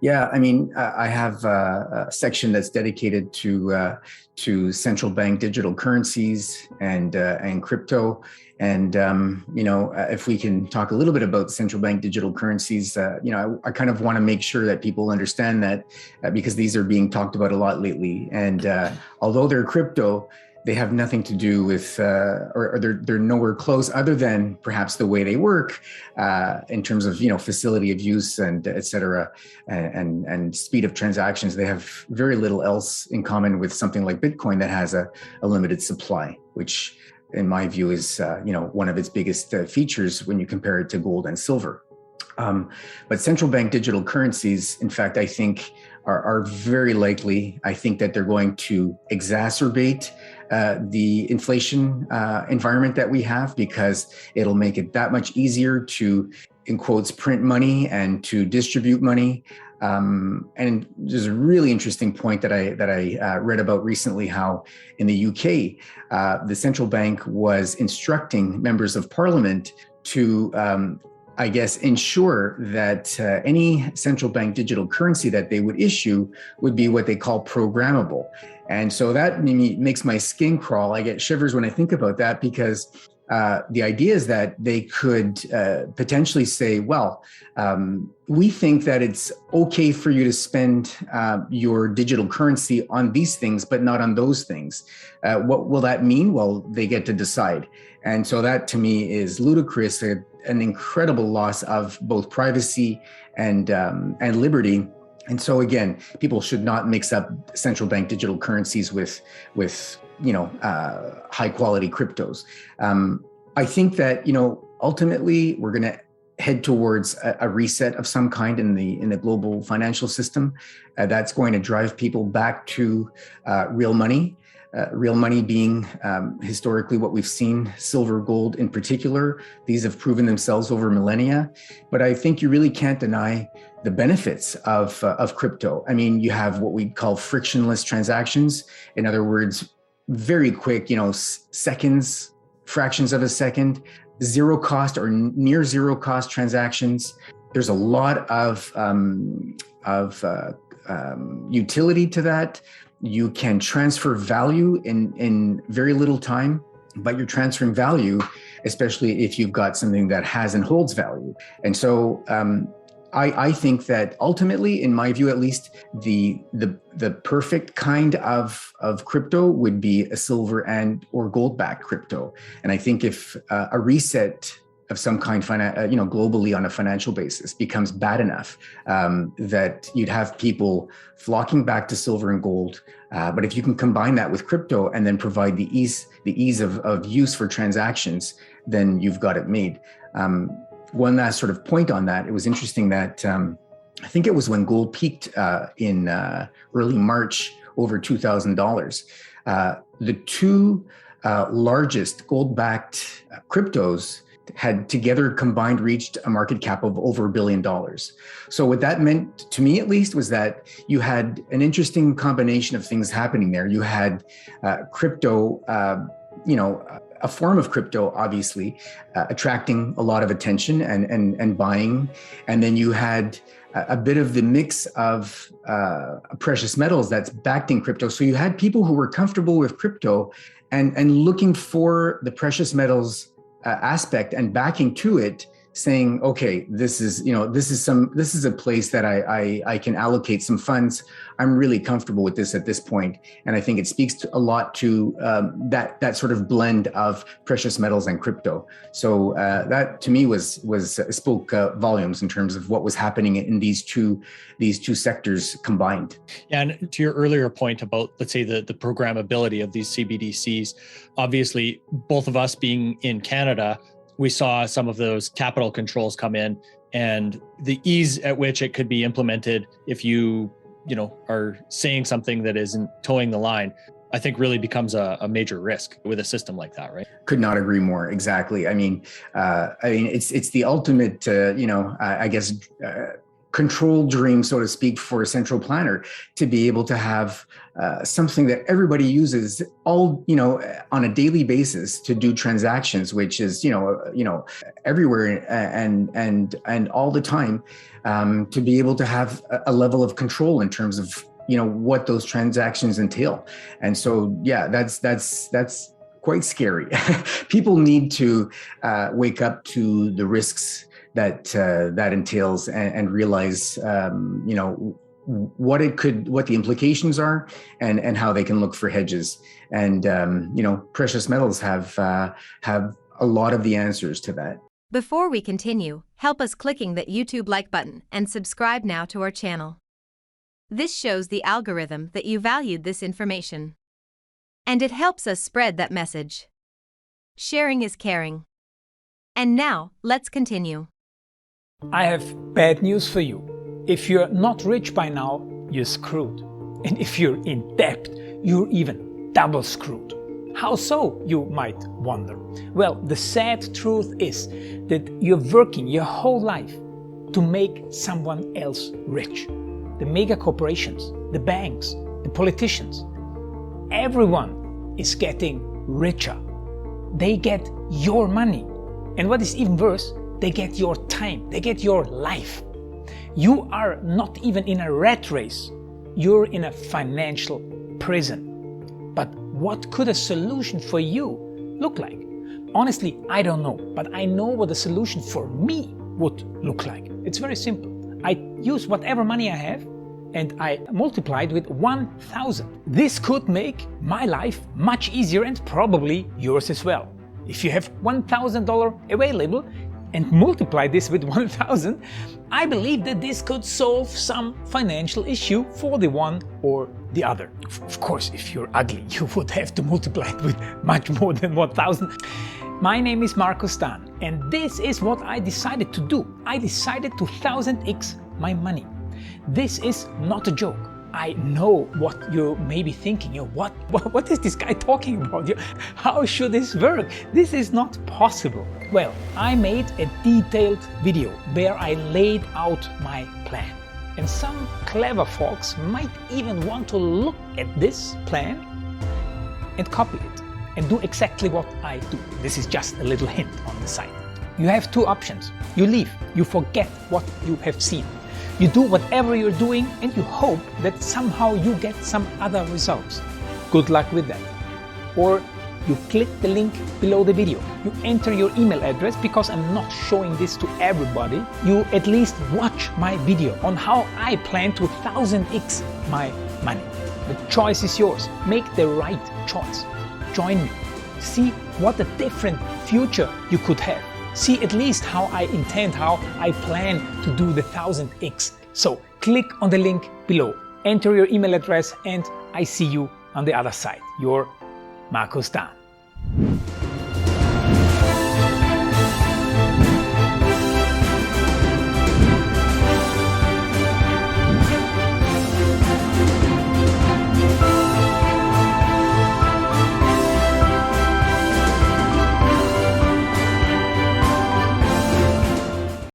Yeah, I mean, I have a section that's dedicated to central bank digital currencies and crypto. And if we can talk a little bit about central bank digital currencies, I kind of want to make sure that people understand that because these are being talked about a lot lately. And although they're crypto, they have nothing to do with, or they're nowhere close, other than perhaps the way they work in terms of facility of use and et cetera, and speed of transactions. They have very little else in common with something like Bitcoin that has a limited supply, which in my view is one of its biggest features when you compare it to gold and silver. But central bank digital currencies, in fact, I think are very likely. I think that they're going to exacerbate the inflation environment that we have, because it'll make it that much easier to, in quotes, print money and to distribute money. And there's a really interesting point that I read about recently, how in the UK, the central bank was instructing members of parliament to ensure that any central bank digital currency that they would issue would be what they call programmable. And so that makes my skin crawl. I get shivers when I think about that, because the idea is that they could potentially say, well, we think that it's okay for you to spend your digital currency on these things, but not on those things. What will that mean? Well, they get to decide. And so that to me is ludicrous, an incredible loss of both privacy and liberty. And so again, people should not mix up central bank digital currencies with high quality cryptos. I think that ultimately we're going to head towards a reset of some kind in the global financial system. That's going to drive people back to real money. Real money being historically what we've seen, silver, gold in particular. These have proven themselves over millennia. But I think you really can't deny the benefits of crypto. I mean, you have what we call frictionless transactions. In other words, very quick, seconds, fractions of a second, zero cost or near zero cost transactions. There's a lot of utility to that. You can transfer value in very little time, but you're transferring value, especially if you've got something that has and holds value. And so I think that ultimately, in my view at least, the perfect kind of crypto would be a silver and or gold-backed crypto. And I think if a reset of some kind, globally on a financial basis becomes bad enough, that you'd have people flocking back to silver and gold. But if you can combine that with crypto and then provide the ease of use for transactions, then you've got it made. One last sort of point on that, it was interesting that I think it was when gold peaked in early March over $2,000. The two largest gold-backed cryptos had together combined reached a market cap of over $1 billion. So what that meant to me, at least, was that you had an interesting combination of things happening there. You had crypto, a form of crypto, obviously, attracting a lot of attention and buying. And then you had a bit of the mix of precious metals that's backed in crypto. So you had people who were comfortable with crypto and looking for the precious metals aspect and backing to it, saying, okay, this is a place that I can allocate some funds. I'm really comfortable with this at this point. And I think it speaks a lot to that sort of blend of precious metals and crypto. So that to me spoke volumes in terms of what was happening in these two sectors combined. Yeah, and to your earlier point about, let's say, the programmability of these CBDCs, obviously both of us being in Canada, we saw some of those capital controls come in, and the ease at which it could be implemented if you are saying something that isn't towing the line, I think really becomes a major risk with a system like that, right? Could not agree more. Exactly. I mean, it's the ultimate, control dream, so to speak, for a central planner to be able to have something that everybody uses all, on a daily basis to do transactions, which is, everywhere and all the time, to be able to have a level of control in terms of, what those transactions entail. And so, yeah, that's quite scary. People need to wake up to the risks that entails and realize, what the implications are and how they can look for hedges. And, precious metals have a lot of the answers to that. Before we continue, help us clicking that YouTube like button and subscribe now to our channel. This shows the algorithm that you valued this information. And it helps us spread that message. Sharing is caring. And now, let's continue. I have bad news for you. If you're not rich by now, you're screwed. And if you're in debt, you're even double screwed. How so, you might wonder? Well, the sad truth is that you're working your whole life to make someone else rich. The mega corporations, the banks, the politicians, everyone is getting richer. They get your money. And what is even worse, they get your time, they get your life. You are not even in a rat race, you're in a financial prison. But what could a solution for you look like? Honestly, I don't know, but I know what a solution for me would look like. It's very simple. I use whatever money I have and I multiply it with 1,000. This could make my life much easier and probably yours as well. If you have $1,000 available and multiply this with 1,000, I believe that this could solve some financial issue for the one or the other. Of course, if you're ugly, you would have to multiply it with much more than 1,000. My name is Markus Dahn, and this is what I decided to do. I decided to 1000x my money. This is not a joke. I know what you may be thinking. What is this guy talking about? How should this work? This is not possible. Well, I made a detailed video where I laid out my plan. And some clever folks might even want to look at this plan and copy it and do exactly what I do. This is just a little hint on the side. You have two options. You leave, you forget what you have seen. You do whatever you're doing and you hope that somehow you get some other results. Good luck with that. Or you click the link below the video. You enter your email address because I'm not showing this to everybody. You at least watch my video on how I plan to 1000x my money. The choice is yours. Make the right choice. Join me. See what a different future you could have. See at least how I plan to do the 1000x. So click on the link below, enter your email address, and I see you on the other side. Your Markus Dahn.